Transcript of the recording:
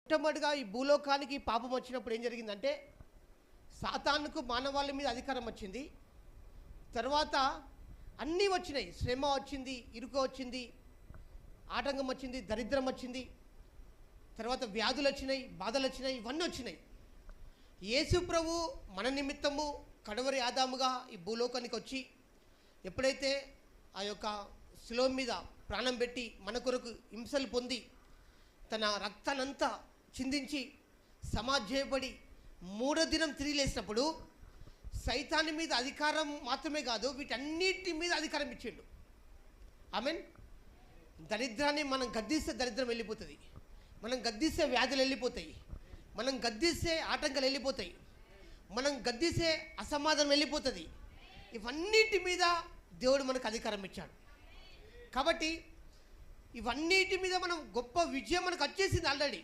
మొట్టమొదటిగా ఈ భూలోకానికి పాపం వచ్చినప్పుడు ఏం జరిగిందంటే సాతానుకు మానవాళి మీద అధికారం వచ్చింది. తర్వాత అన్నీ వచ్చినాయి. శ్రమ వచ్చింది, ఇరుకు వచ్చింది, ఆటంకం వచ్చింది, దరిద్రం వచ్చింది, తర్వాత వ్యాధులు వచ్చినాయి, బాధలు వచ్చినాయి, ఇవన్నీ వచ్చినాయి. యేసు ప్రభు మన నిమిత్తము కడవరి ఆదాముగా ఈ భూలోకానికి వచ్చి ఎప్పుడైతే ఆ యొక్క శిలువ మీద ప్రాణం పెట్టి మన కొరకు హింసలు పొంది తన రక్తానంతా చిందించి సమాధి చేయబడి మూడో దినం తిరిగి లేసినప్పుడు సైతాన్ని మీద అధికారం మాత్రమే కాదు, వీటన్నిటి మీద అధికారం ఇచ్చిండు. ఆమెన్. దరిద్రాన్ని మనం గద్దిస్తే దరిద్రం వెళ్ళిపోతుంది, మనం గద్దిస్తే వ్యాధులు వెళ్ళిపోతాయి, మనం గద్దిస్తే ఆటంకాలు వెళ్ళిపోతాయి, మనం గద్దిస్తే అసమాధానం వెళ్ళిపోతుంది. ఇవన్నిటి మీద దేవుడు మనకు అధికారం ఇచ్చాడు. కాబట్టి ఇవన్నిటి మీద మనం గొప్ప విజయం మనకు వచ్చేసింది ఆల్రెడీ.